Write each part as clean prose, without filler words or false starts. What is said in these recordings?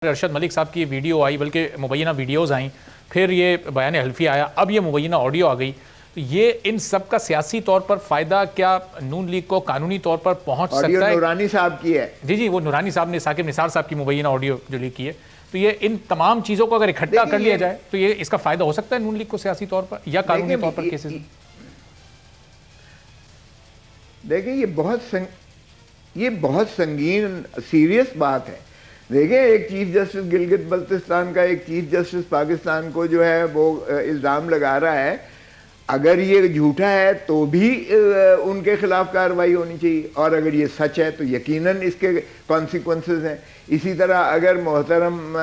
ارشد ملک صاحب کی ویڈیو آئی، بلکہ مبینہ ویڈیوز آئیں، پھر یہ بیان حلفی آیا، اب یہ مبینہ آڈیو آ گئی، تو یہ ان سب کا سیاسی طور پر فائدہ کیا نون لیگ کو قانونی طور پر پہنچ سکتا ہے؟ آڈیو نورانی صاحب کی ہے جی وہ نورانی صاحب نے ثاقب نثار صاحب کی مبینہ آڈیو جو لیک کی ہے، تو یہ ان تمام چیزوں کو اگر اکٹھا کر لیا جائے تو یہ اس کا فائدہ ہو سکتا ہے نون لیگ کو سیاسی طور پر یا قانونی طور پر کیسے؟ دیکھیں یہ بہت سنگین سیریس بات ہے. دیکھیں ایک چیف جسٹس گلگت بلتستان کا ایک چیف جسٹس پاکستان کو جو ہے وہ الزام لگا رہا ہے، اگر یہ جھوٹا ہے تو بھی ان کے خلاف کارروائی ہونی چاہیے، اور اگر یہ سچ ہے تو یقیناً اس کے کانسیکوینسز ہیں. اسی طرح اگر محترم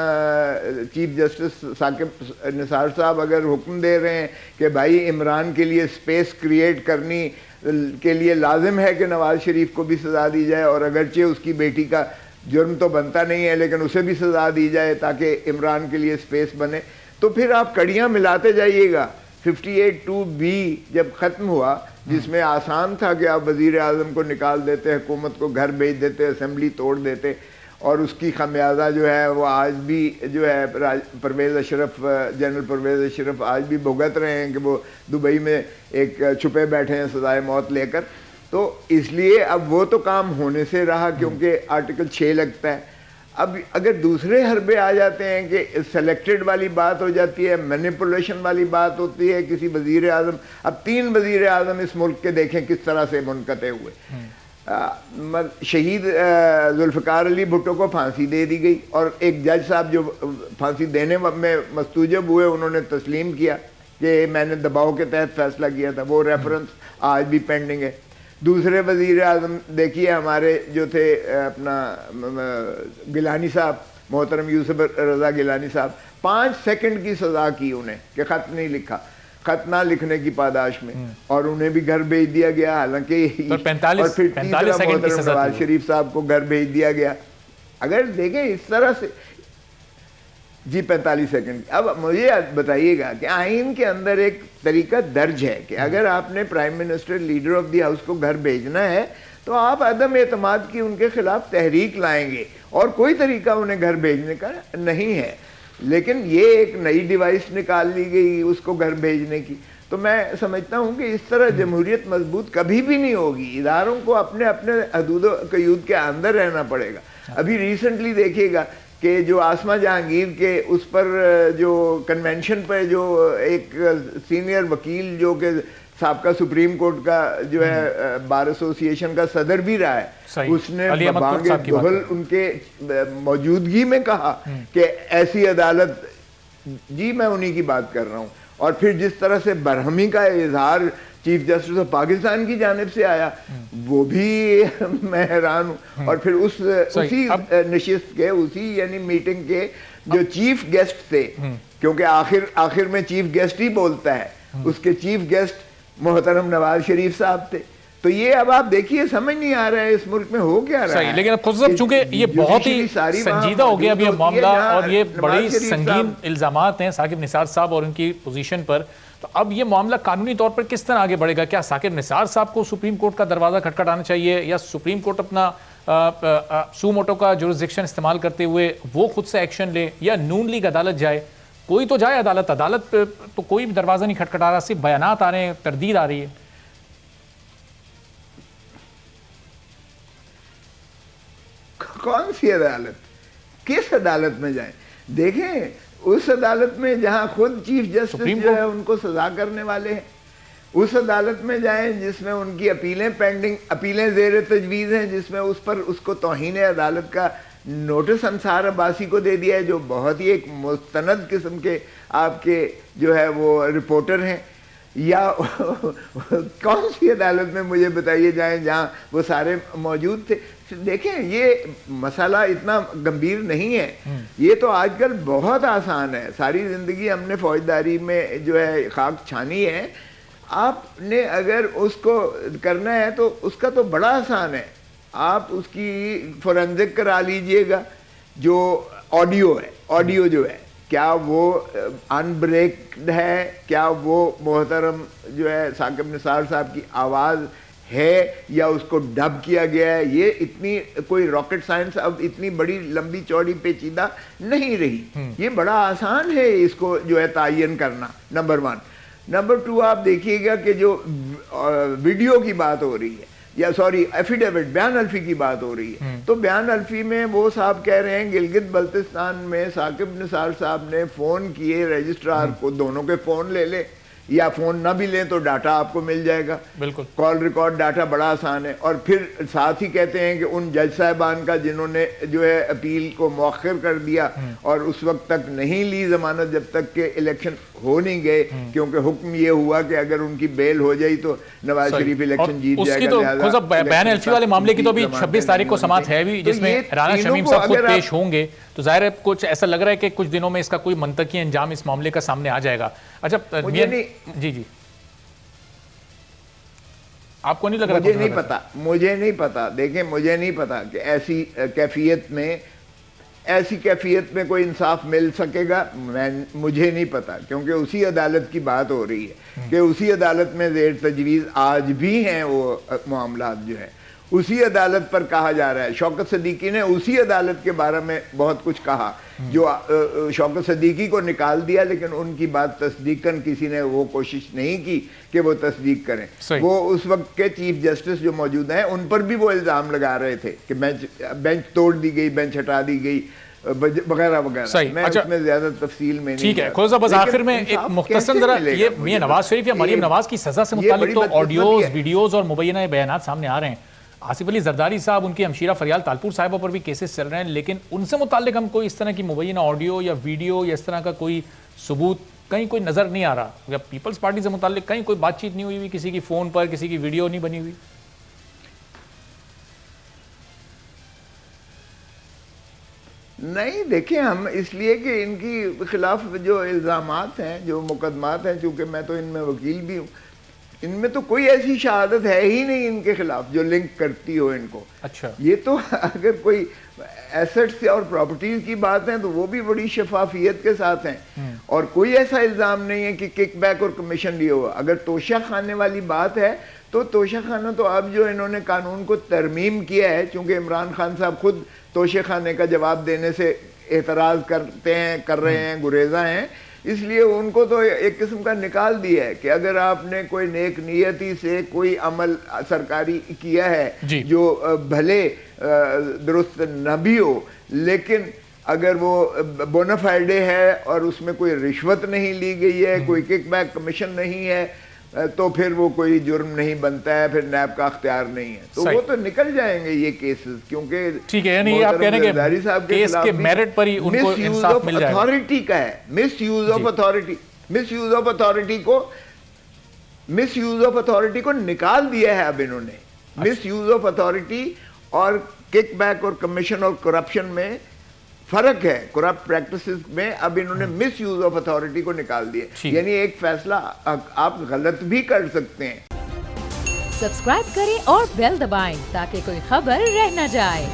چیف جسٹس ثاقب نثار صاحب اگر حکم دے رہے ہیں کہ بھائی عمران کے لیے سپیس کریٹ کرنی کے لیے لازم ہے کہ نواز شریف کو بھی سزا دی جائے، اور اگرچہ اس کی بیٹی کا جرم تو بنتا نہیں ہے لیکن اسے بھی سزا دی جائے تاکہ عمران کے لیے سپیس بنے، تو پھر آپ کڑیاں ملاتے جائیے گا. 58(2)B جب ختم ہوا، جس میں آسان تھا کہ آپ وزیر اعظم کو نکال دیتے، حکومت کو گھر بھیج دیتے، اسمبلی توڑ دیتے، اور اس کی خمیازہ جو ہے وہ آج بھی جو ہے جنرل پرویز اشرف آج بھی بھگت رہے ہیں کہ وہ دبئی میں ایک چھپے بیٹھے ہیں سزائے موت لے کر. تو اس لیے اب وہ تو کام ہونے سے رہا کیونکہ آرٹیکل 6 لگتا ہے. اب اگر دوسرے حربے آ جاتے ہیں کہ سلیکٹڈ والی بات ہو جاتی ہے، مینیپولیشن والی بات ہوتی ہے کسی وزیر اعظم، اب 3 وزیر اعظم اس ملک کے دیکھیں کس طرح سے منقطع ہوئے. شہید ذوالفقار علی بھٹو کو پھانسی دے دی گئی، اور ایک جج صاحب جو پھانسی دینے میں مستوجب ہوئے انہوں نے تسلیم کیا کہ میں نے دباؤ کے تحت فیصلہ کیا تھا. وہ ریفرنس آج بھی پینڈنگ ہے. دوسرے وزیر اعظم دیکھیے ہمارے جو تھے اپنا گیلانی صاحب، محترم یوسف رضا گیلانی صاحب، 5 سیکنڈ کی سزا کی انہیں کہ خط نہیں لکھا، خط نہ لکھنے کی پاداش میں، اور انہیں بھی گھر بھیج دیا گیا. حالانکہ اور پھر تیسرا محترم نواز شریف صاحب کو گھر بھیج دیا گیا. اگر دیکھیں اس طرح سے 45 سیکنڈ. اب مجھے بتائیے گا کہ آئین کے اندر ایک طریقہ درج ہے کہ اگر آپ نے prime minister leader of the house کو گھر بھیجنا ہے تو آپ عدم اعتماد کی ان کے خلاف تحریک لائیں گے، اور کوئی طریقہ انہیں گھر بھیجنے کا نہیں ہے. لیکن یہ ایک نئی ڈیوائس نکال لی گئی اس کو گھر بھیجنے کی. تو میں سمجھتا ہوں کہ اس طرح جمہوریت مضبوط کبھی بھی نہیں ہوگی. اداروں کو اپنے اپنے حدود و قیود کے اندر رہنا پڑے گا. ابھی ریسنٹلی دیکھیے گا کہ جو آسمہ جہانگیر کے اس پر جو کنونشن پہ جو ایک سینئر وکیل جو کہ سابقہ سپریم کورٹ کا جو ہے بار ایسوسی ایشن کا صدر بھی رہا ہے، اس نے بانگ دہل ان کے موجودگی میں کہا کہ ایسی عدالت، جی میں انہی کی بات کر رہا ہوں. اور پھر جس طرح سے برہمی کا اظہار چیف جسٹس آف پاکستان کی جانب سے آیا، وہ بھی میں حیران ہوں. اور پھر اسی نشست کے یعنی میٹنگ کے جو چیف گیسٹ تھے، کیونکہ آخر میں چیف گیسٹ ہی بولتا ہے، اس کے چیف گیسٹ محترم نواز شریف صاحب تھے. تو یہ اب آپ دیکھیے سمجھ نہیں آ رہا ہے اس ملک میں ہو کیا رہا ہے. لیکن اب خود چونکہ یہ بہت ہی سنجیدہ ہو گیا اب یہ معاملہ، اور یہ بڑی سنگین الزامات ہیں ثاقب نثار صاحب اور ان کی پوزیشن پر. تو اب یہ معاملہ قانونی طور پر کس طرح آگے بڑھے گا؟ کیا ثاقب نثار صاحب کو سپریم کورٹ کا دروازہ کھٹکھٹانا چاہیے، یا سپریم کورٹ اپنا سو موٹو کا جورسڈکشن استعمال کرتے ہوئے وہ خود سے ایکشن لے، یا نون لیگ عدالت جائے؟ کوئی تو جائے عدالت تو کوئی بھی دروازہ نہیں کھٹکھٹا رہا، صرف بیانات آ رہے ہیں، تردید آ رہی ہے. کون سی عدالت؟ کس عدالت میں جائیں؟ دیکھیں اس عدالت میں جہاں خود چیف جسٹس جو ہے ان کو سزا کرنے والے ہیں، اس عدالت میں جائیں جس میں ان کی اپیلیں زیر تجویز ہیں، جس میں اس پر اس کو توہین عدالت کا نوٹس انصار عباسی کو دے دیا ہے، جو بہت ہی ایک مستند قسم کے آپ کے جو ہے وہ رپورٹر ہیں. یا کون سی عدالت میں مجھے بتائیے جائیں جہاں وہ سارے موجود تھے. دیکھیں یہ مسئلہ اتنا گمبھیر نہیں ہے، یہ تو آج کل بہت آسان ہے. ساری زندگی ہم نے فوجداری میں جو ہے خاک چھانی ہے. آپ نے اگر اس کو کرنا ہے تو اس کا تو بڑا آسان ہے. آپ اس کی فورنزک کرا لیجئے گا. جو آڈیو جو ہے کیا وہ ان بریکڈ ہے؟ کیا وہ محترم جو ہے ثاقب نثار صاحب کی آواز ہے یا اس کو ڈب کیا گیا ہے. یہ اتنی کوئی راکٹ سائنس اب اتنی بڑی لمبی چوڑی پیچیدہ نہیں رہی. یہ بڑا آسان ہے اس کو جو ہے تعین کرنا. نمبر 1. نمبر 2 آپ دیکھیے گا کہ جو ویڈیو کی بات ہو رہی ہے یا سوری ایفیڈیوٹ بیان الفی کی بات ہو رہی ہے, تو بیان الفی میں وہ صاحب کہہ رہے ہیں گلگت بلتستان میں ثاقب نثار صاحب نے فون کیے رجسٹرار کو, دونوں کے فون لے لے یا فون نہ بھی لیں تو ڈاٹا آپ کو مل جائے گا. بالکل کال ریکارڈ ڈاٹا بڑا آسان ہے. اور پھر ساتھ ہی کہتے ہیں کہ ان جج صاحبان کا جنہوں نے جو ہے اپیل کو مؤخر کر دیا اور اس وقت تک نہیں لی ضمانت جب تک کہ الیکشن ہو نہیں گئے, کیونکہ حکم یہ ہوا کہ اگر ان کی بیل ہو جائی تو نواز شریف الیکشن جیت جائے گا. بیان الفی والے معاملے کی تو ابھی 26 تاریخ کو سماعت ہے بھی, جس میں رانا شمیم صاحب خود پیش ہوں گے, تو ظاہر ہے کچھ ایسا لگ رہا ہے کہ کچھ دنوں میں اس کا کوئی منطقی انجام اس معاملے کا سامنے آ جائے گا. اچھا جی آپ کو نہیں لگ رہا؟ مجھے نہیں پتا. دیکھیں مجھے نہیں پتا کہ ایسی کیفیت میں کوئی انصاف مل سکے گا. مجھے نہیں پتا, کیونکہ اسی عدالت کی بات ہو رہی ہے کہ اسی عدالت میں زیر تجویز آج بھی ہیں وہ معاملات جو ہے, اسی عدالت پر کہا جا رہا ہے. شوکت صدیقی نے اسی عدالت کے بارے میں بہت کچھ کہا, جو شوکت صدیقی کو نکال دیا, لیکن ان کی بات تصدیقاً کسی نے وہ کوشش نہیں کی کہ وہ تصدیق کریں. وہ اس وقت کے چیف جسٹس جو موجود ہیں ان پر بھی وہ الزام لگا رہے تھے کہ بینچ توڑ دی گئی, بینچ ہٹا دی گئی وغیرہ وغیرہ. میں اس میں زیادہ تفصیل میں نہیں. ٹھیک ہے, خود بس آخر میں ایک مختصر ذرا یہ میاں نواز شریف یا مریم نواز کی سزا سے متعلق تو آڈیوز ویڈیوز اور مبینہ بیانات سامنے آ رہے ہیں. آصف علی زرداری صاحب, ان کی ہمشیرہ فریال تالپور صاحبہ پر بھی کیسز چل رہے ہیں, لیکن ان سے متعلق ہم کوئی اس طرح کی مبینہ آڈیو یا ویڈیو یا اس طرح کا کوئی ثبوت کہیں کوئی نظر نہیں آ رہا. یا پیپلز پارٹی سے متعلق کہیں کوئی بات چیت نہیں ہوئی, کسی کی فون پر کسی کی ویڈیو نہیں بنی ہوئی. نہیں دیکھیں, ہم اس لیے کہ ان کی خلاف جو الزامات ہیں, جو مقدمات ہیں, چونکہ میں تو ان میں وکیل بھی ہوں, ان میں تو کوئی ایسی شہادت ہے ہی نہیں ان کے خلاف جو لنک کرتی ہو ان کو. اچھا, یہ تو اگر کوئی ایسٹس اور پراپرٹیز کی بات ہے تو وہ بھی بڑی شفافیت کے ساتھ ہیں, اور کوئی ایسا الزام نہیں ہے کہ کک بیک اور کمیشن لیا ہوا. اگر توشہ خانے والی بات ہے تو توشہ خانہ تو اب جو انہوں نے قانون کو ترمیم کیا ہے, چونکہ عمران خان صاحب خود توشہ خانے کا جواب دینے سے اعتراض کر رہے ہیں, گریزاں ہیں, اس لیے ان کو تو ایک قسم کا نکال دیا ہے کہ اگر آپ نے کوئی نیک نیتی سے کوئی عمل سرکاری کیا ہے جو بھلے درست نہ بھی ہو, لیکن اگر وہ بونافائیڈے ہے اور اس میں کوئی رشوت نہیں لی گئی ہے, کوئی کک بیک کمیشن نہیں ہے, تو پھر وہ کوئی جرم نہیں بنتا ہے, پھر نیب کا اختیار نہیں ہے, تو وہ تو نکل جائیں گے یہ کیسز. کیونکہ ٹھیک ہے, یعنی آپ کہہ رہے ہیں کہ کیس کے میرٹ پر ہی ان کو انصاف مل جائے گا. اتھارٹی کا ہے, misuse of authority, misuse of authority کو نکال دیا ہے اب انہوں نے. مس یوز آف اتھارٹی اور کک بیک اور کمیشن اور کرپشن میں فرق ہے. کرپٹ پریکٹسز میں اب انہوں نے مس یوز آف اتھارٹی کو نکال دیا, یعنی ایک فیصلہ آپ غلط بھی کر سکتے ہیں. سبسکرائب کریں اور بیل دبائیں تاکہ کوئی خبر رہ نہ جائے.